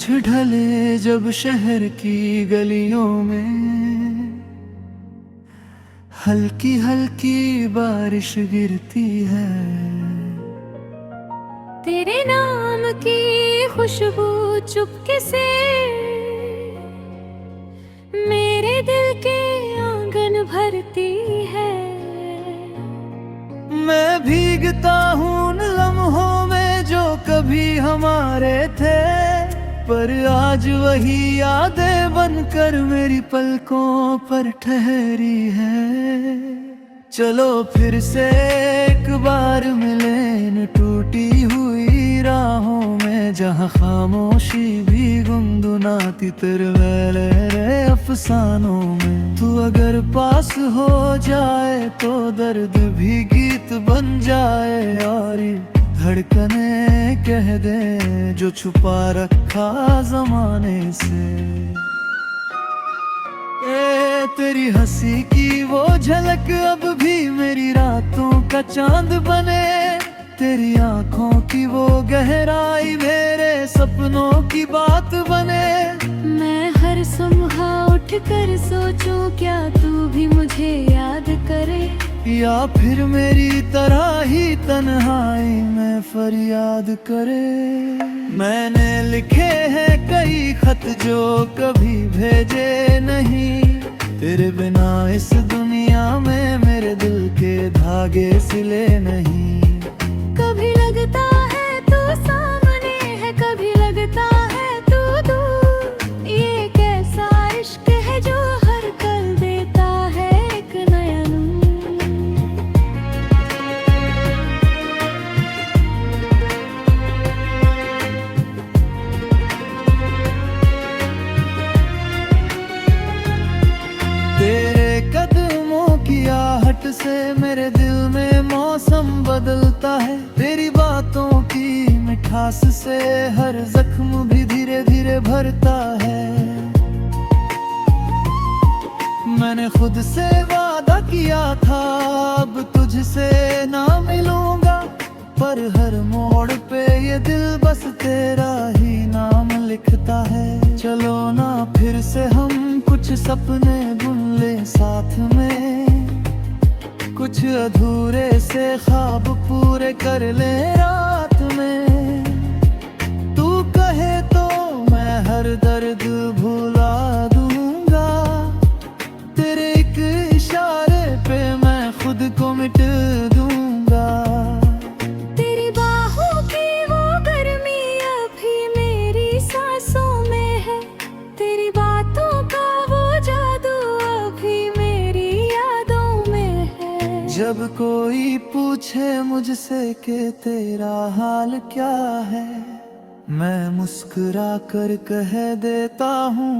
ढले जब शहर की गलियों में हल्की हल्की बारिश गिरती है। तेरे नाम की खुशबू चुपके से मेरे दिल के आंगन भरती है। मैं भीगता हूँ उन लम्हों में जो कभी हमारे थे, पर आज वही यादें बनकर मेरी पलकों पर ठहरी है। चलो फिर से एक बार मिले इन टूटी हुई राहों में, जहाँ खामोशी भी गुनगुनाती तेरे मेरे अफसानों में। तू अगर पास हो जाए तो दर्द भी गीत बन जाए, और धड़कने कह दे जो छुपा रखा जमाने से। तेरी हंसी की वो झलक अब भी मेरी रातों का चांद बने, तेरी आंखों की वो गहराई मेरे सपनों की बात बने। मैं हर सुबह उठकर सोचूं क्या तू भी मुझे याद करे, या फिर मेरी तरह ही तन्हाई में फरियाद करे। मैंने लिखे हैं कई खत जो कभी भेजे नहीं, तेरे बिना इस दुनिया में मेरे दिल के धागे सिले नहीं। कभी लगता है तू सामने है, कभी लगता है तू दूर। ये कैसा इश्क है जो हर पल देता है एक नया नूर। तेरे कदमों की आहट से मेरे दिल में मौसम बदलता है, तेरी बातों की मिठास से हर जख्म भी धीरे धीरे भरता है। मैंने खुद से वादा किया था अब तुझसे ना मिलूंगा, पर हर मोड़ पे ये दिल बस तेरा ही नाम लिखता है। चलो ना फिर से हम कुछ सपने बुन ले साथ में, कुछ अधूरे से ख्वाब पूरे कर ले रात में। तू कहे तो मैं हर दर्द भुला दूंगा, तेरे एक इशारे पे मैं खुद को मिट दूंगा। तेरी बाहों की वो गर्मी अभी मेरी सांसों में है, तेरी बातों का वो जादू अभी मेरी यादों में है। जब कोई पूछे मुझसे कि तेरा हाल क्या है, मैं मुस्कुरा कर कह देता हूँ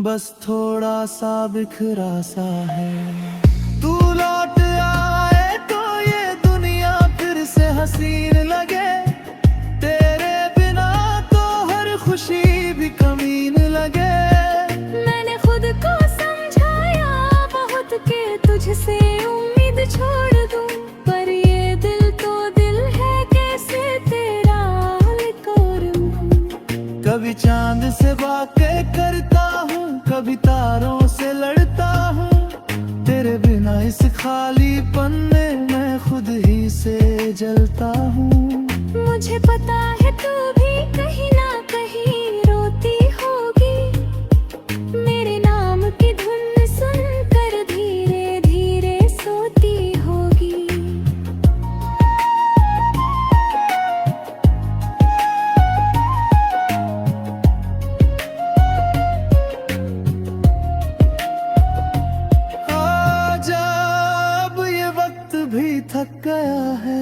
बस थोड़ा सा बिखरा सा है। तू लौट आए तो ये दुनिया फिर से हसीन लगे, तेरे बिना तो हर खुशी भी कमीन लगे। मैंने खुद को समझाया बहुत कि तुझसे उम्मीद छोड़ दूं, पर ये दिल तो दिल है कैसे तेरा हाल करूं। कभी चांद से बातें करता हूँ, कभी तारों से लड़ता हूँ, तेरे बिना इस खालीपन में मैं खुद ही से जलता हूँ। मुझे पता है तू भी कहीं ना कहीं रोती होगी, मेरे नाम की धुन सुनकर धीरे धीरे सोती होगी। जब ये वक्त भी थक गया है,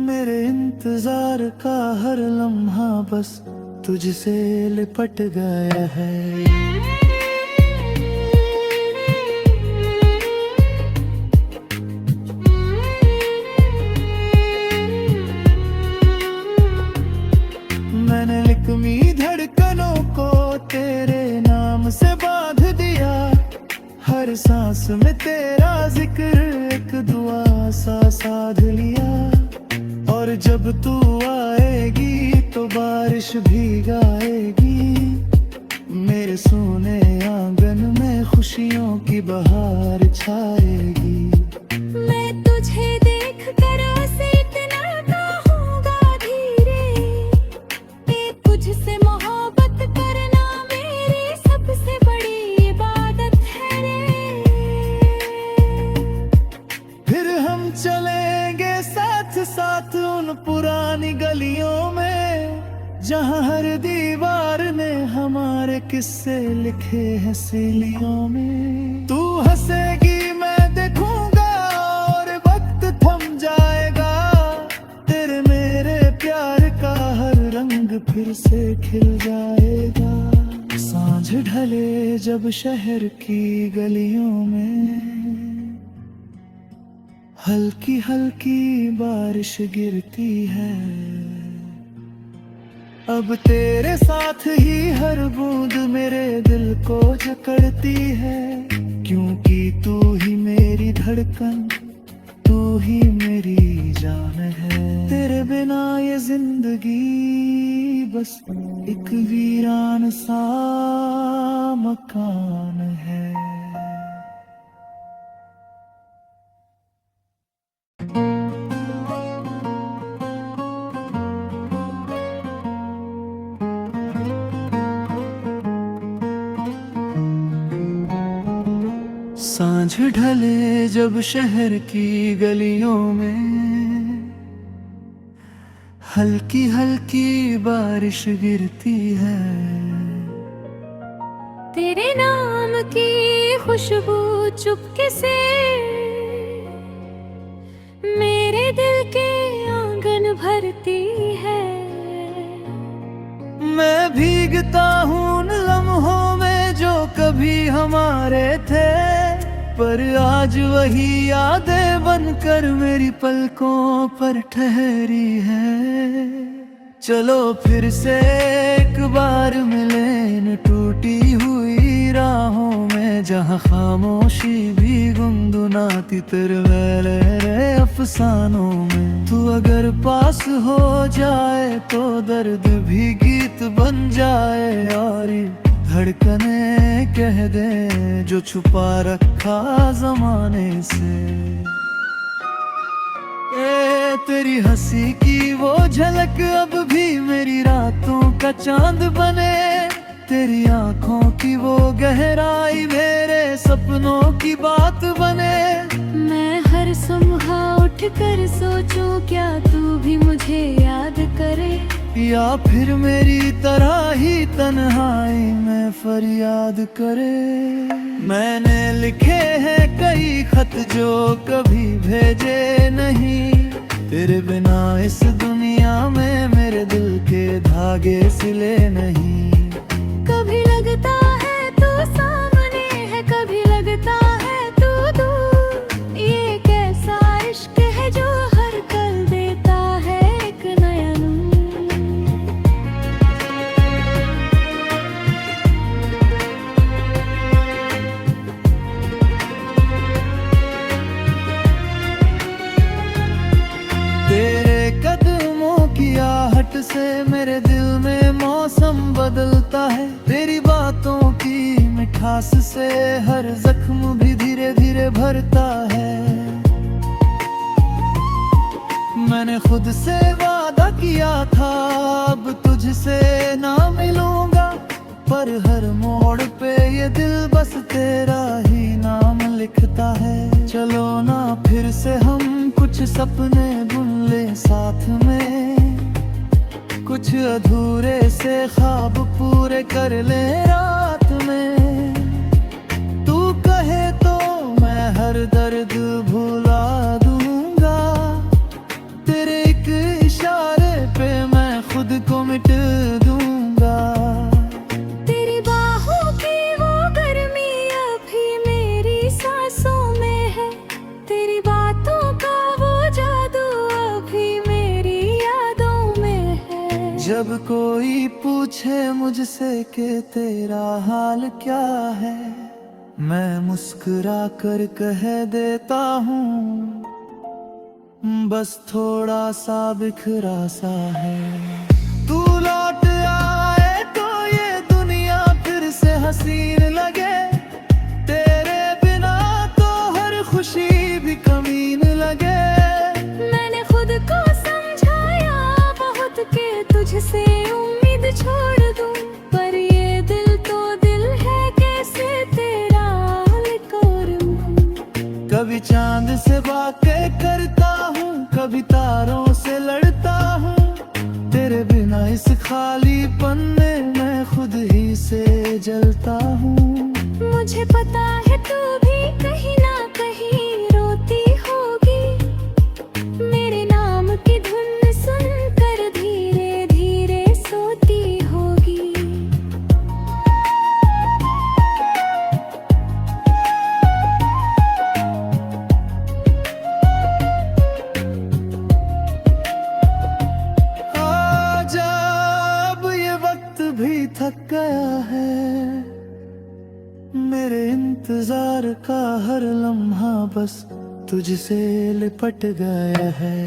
मेरे इंतजार का हर लम्हा बस तुझसे लिपट गया है। मैंने लिखमी धड़कनों को तेरे नाम से बांध दिया, हर सांस में तेरा जिक्र एक दुआ सा साध लिया। और जब तू आएगी छाएगी। मैं तुझे देख कर से इतना कहूँगा धीरे, कि तुझसे मोहब्बत करना मेरी सबसे बड़ी इबादत है रे। फिर हम चलेंगे साथ साथ उन पुरानी गलियों में, जहाँ हर दीवार ने हमारे किस्से लिखे हैं सीलियों में। तू हंसेगी मैं देखूंगा और वक्त थम जाएगा, तेरे मेरे प्यार का हर रंग फिर से खिल जाएगा। सांझ ढले जब शहर की गलियों में, हल्की हल्की बारिश गिरती है। अब तेरे साथ ही हर बूंद मेरे दिल को जकड़ती है, क्योंकि तू ही मेरी धड़कन, तू ही मेरी जान है। तेरे बिना ये जिंदगी बस एक वीरान सा मकान है। सांझ ढले जब शहर की गलियों में, हल्की हल्की बारिश गिरती है। तेरे नाम की खुशबू चुपके से मेरे दिल के आंगन भरती है। मैं भीगता हूँ उन लम्हों में जो कभी हमारे थे, पर आज वही यादें बनकर मेरी पलकों पर ठहरी है। चलो फिर से एक बार मिले इन टूटी हुई राहों में, जहाँ खामोशी भी गुनगुनाती तेरे मेरे अफसानों में। तू अगर पास हो जाए तो दर्द भी गीत बन जाए, और धड़कने कह दे जो छुपा रखा जमाने से। तेरी हंसी की वो झलक अब भी मेरी रातों का चांद बने, तेरी आंखों की वो गहराई मेरे सपनों की बात बने। मैं हर सुबह उठकर सोचूं क्या तू भी मुझे याद करे, या फिर मेरी तरह ही तन्हाई में फरियाद करे। मैंने लिखे हैं कई खत जो कभी भेजे नहीं, तेरे बिना इस दुनिया में मेरे दिल के धागे सिले नहीं। कभी लगता है तू सामने है, कभी लगता है तू दूर। ये कैसा इश्क है जो हर पल देता है एक नया नूर। तेरे कदमों की आहट से मेरे दिल में मौसम बदलता है, तेरी बातों की मिठास से हर जख्म भी धीरे धीरे भरता है। मैंने खुद से वादा किया था अब तुझसे ना मिलूंगा, पर हर मोड़ पे ये दिल बस तेरा ही नाम लिखता है। चलो ना फिर से हम कुछ सपने बुन ले साथ में, कुछ अधूरे से ख्वाब पूरे कर ले रात में। तू कहे तो मैं हर दर्द भुला दूंगा, तेरे एक इशारे पे मैं खुद को मिट दूंगा। तेरी बाहों की वो गर्मी अभी मेरी सांसों में है, तेरी बातों का वो जादू अभी मेरी यादों में है। जब कोई पूछे मुझसे कि तेरा हाल क्या है, मैं मुस्कुरा कर कह देता हूँ बस थोड़ा सा बिखरा सा है। तू लौट आए तो ये दुनिया फिर से हसीन लगे, तेरे बिना तो से बातें करता हूँ, कभी तारों से लड़ता हूँ। तेरे बिना इस खालीपन में मैं खुद ही से जलता हूँ। मुझे पता है तू भी कहीं ना कहीं रोती होगी, मेरे नाम की धुन सुनकर धीरे धीरे सोती होगी। आजा अब ये वक्त भी थक गया है, मेरे इंतजार का हर लम्हा बस तुझसे लिपट गया है।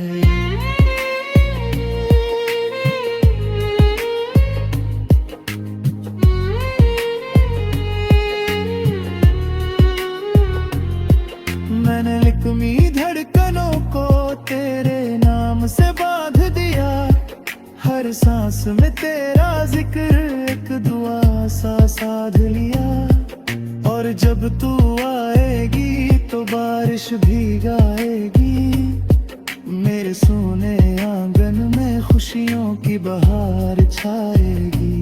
मैंने लिखमी धड़कनों को तेरे नाम से बांध दिया, हर सांस में तेरा जिक्र एक दुआ सा साध लिया। और जब तू आएगी तो बारिश भी गाएगी, मेरे सोने आंगन में खुशियों की बहार छाएगी।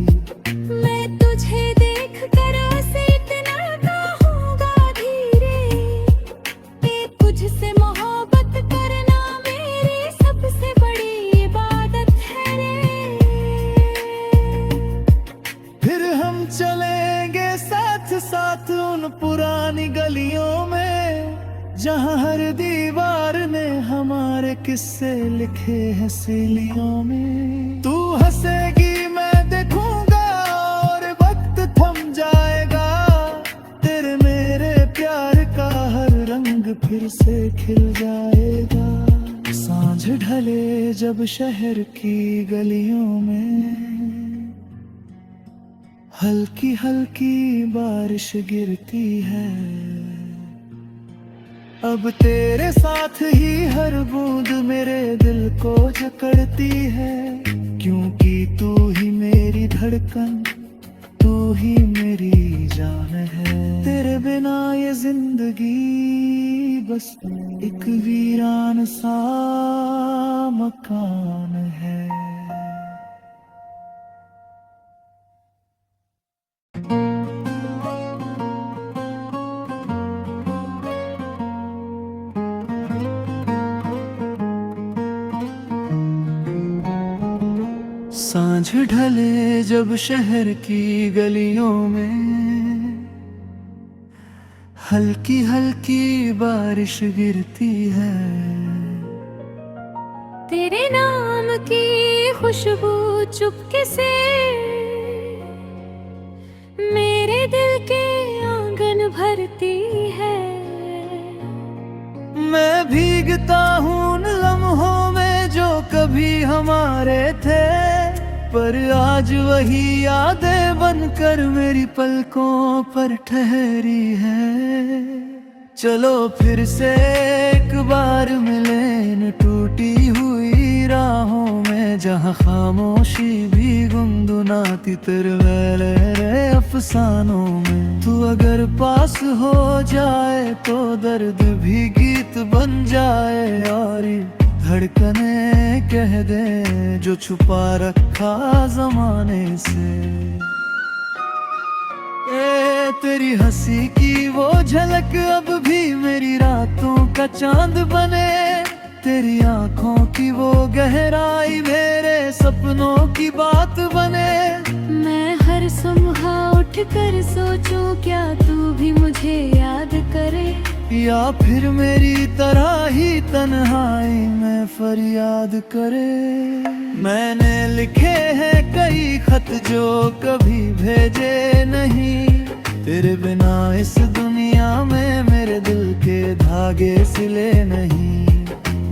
मैं तुझे देख कर उसे इतना कहूँगा धीरे, तुझसे मोहब्बत करना मेरी सबसे बड़ी इबादत है रे। फिर हम चलेंगे साथ साथ उन पुरानी गलियों में, जहाँ हर दीवार ने हमारे किस्से लिखे हैं सीलियों में। तू हंसेगी मैं देखूंगा और वक्त थम जाएगा, तेरे मेरे प्यार का हर रंग फिर से खिल जाएगा। सांझ ढले जब शहर की गलियों में, हल्की हल्की बारिश गिरती है। अब तेरे साथ ही हर बूंद मेरे दिल को जकड़ती है, क्योंकि तू ही मेरी धड़कन, तू ही मेरी जान है। तेरे बिना ये जिंदगी बस एक वीरान सा मकान है। सांझ ढले जब शहर की गलियों में, हल्की हल्की बारिश गिरती है। तेरे नाम की खुशबू चुपके से मेरे दिल के आंगन भरती है। मैं भीगता हूँ उन लम्हों में जो कभी हमारे थे, पर आज वही यादें बनकर मेरी पलकों पर ठहरी है। चलो फिर से एक बार मिले इन टूटी हुई राहों में, जहाँ खामोशी भी गुनगुनाती तेरे मेरे अफसानों में। तू अगर पास हो जाए तो दर्द भी गीत बन जाए, और धड़कने कह दे जो छुपा रखा जमाने से। तेरी हंसी की वो झलक अब भी मेरी रातों का चांद बने, तेरी आंखों की वो गहराई मेरे सपनों की बात बने। मैं हर सुबह उठ कर सोचूं क्या तू भी मुझे याद करे, या फिर मेरी तरह ही तन्हाई में फरियाद करे। मैंने लिखे हैं कई खत जो कभी भेजे नहीं, तेरे बिना इस दुनिया में मेरे दिल के धागे सिले नहीं।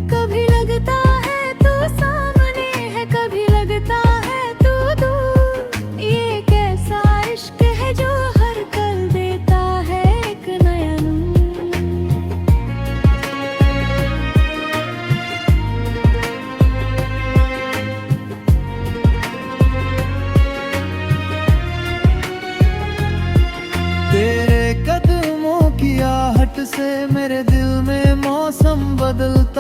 कभी लगता है तू सामने है, कभी लगता है तू दूर, ये कैसा इश्क है जो हर पल देता है एक नया नूर। तेरे कदमों की आहट से मेरे दिल में मौसम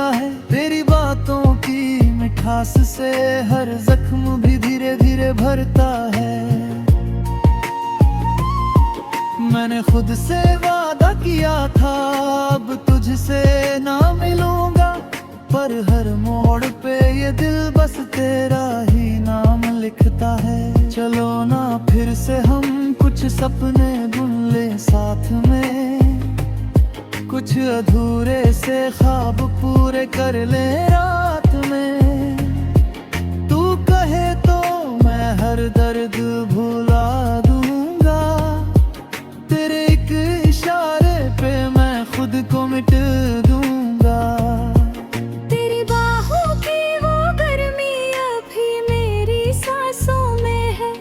लगता है। तेरी बातों की मिठास से हर जख्म भी धीरे धीरे भरता है। मैंने खुद से वादा किया था अब तुझसे ना मिलूंगा, पर हर मोड़ पे ये दिल बस तेरा ही नाम लिखता है। चलो ना फिर से हम कुछ सपने बुन ले साथ में, कुछ अधूरे से ख्वाब पूरे कर ले रात में। तू कहे तो मैं हर दर्द भुला दूंगा, तेरे एक इशारे पे मैं खुद को मिट दूंगा। तेरी बाहों की वो गर्मी अभी मेरी सांसों में है,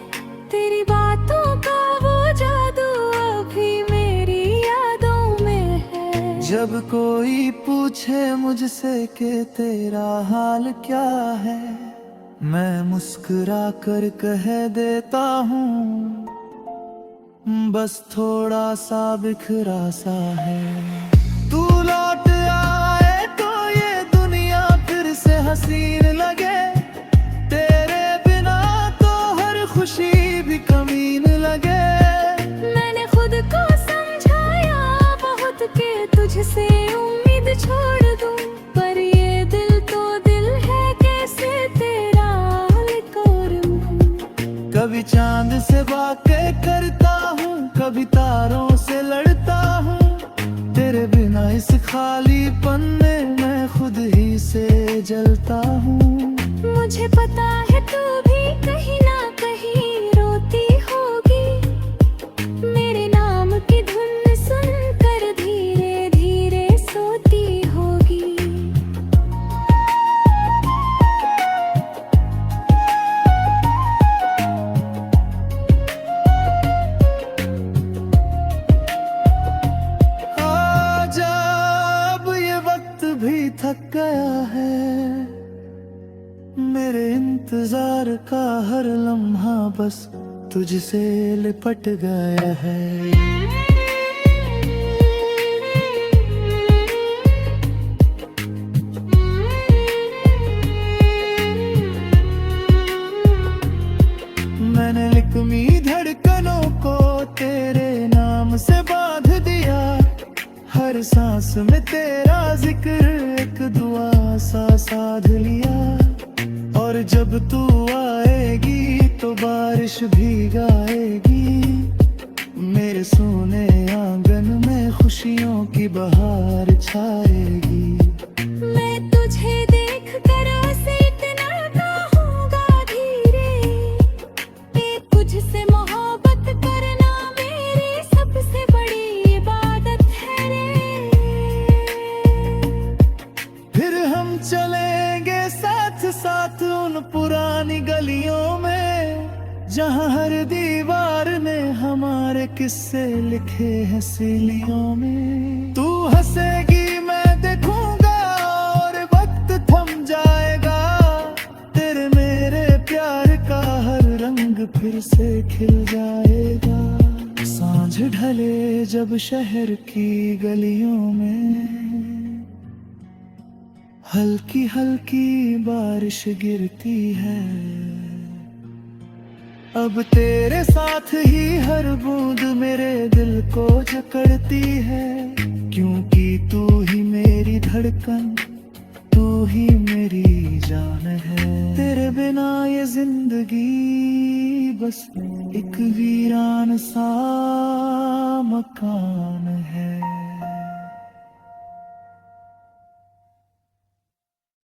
तेरी बातों का वो जादू अभी मेरी यादों में है। जब कोई पूछे मुझसे कि तेरा हाल क्या है, मैं मुस्कुरा कर कह देता हूँ बस थोड़ा सा बिखरा सा है। तू लौट आए तो ये दुनिया फिर से हसीन लगे, तेरे बिना तो हर खुशी भी कमीन लगे। मैंने खुद को समझाया बहुत कि तुझसे उम्मीद छोड़ दूं, पर ये दिल तो दिल है कैसे तेरा हाल करूं। कभी चांद से बातें करता हूँ, कभी तारों से लड़ता हूँ, तेरे बिना इस खालीपन में मैं खुद ही से जलता हूँ। मुझे पता है तू भी कहीं ना कहीं रोती होगी, मेरे नाम की धुन सुनकर धीरे धीरे सोती होगी। भी थक गया है, मेरे इंतजार का हर लम्हा बस तुझसे लिपट गया है। मैंने लिखमी धड़कनों को तेरे नाम से बांध दिया, हर सांस में तेरा जिक्र एक दुआ सा साध लिया। और जब तू आएगी तो बारिश भी गाएगी, मेरे सोने आंगन में खुशियों की बहार छाएगी। मैं तुझे देख कर उसे इतना कहूँगा धीरे, कि तुझसे मोहब्बत करना मेरी सबसे बड़ी इबादत है रे। फिर हम चलेंगे साथ साथ उन पुरानी गलियों में, जहाँ हर दीवार ने हमारे किस्से लिखे हैं सीलियों में। तू हंसेगी मैं देखूंगा और वक्त थम जाएगा, तेरे मेरे प्यार का हर रंग फिर से खिल जाएगा। सांझ ढले जब शहर की गलियों में, हल्की हल्की बारिश गिरती है। अब तेरे साथ ही हर बूंद मेरे दिल को जकड़ती है, क्योंकि तू ही मेरी धड़कन, तू ही मेरी जान है। तेरे बिना ये जिंदगी बस एक वीरान सा मकान है।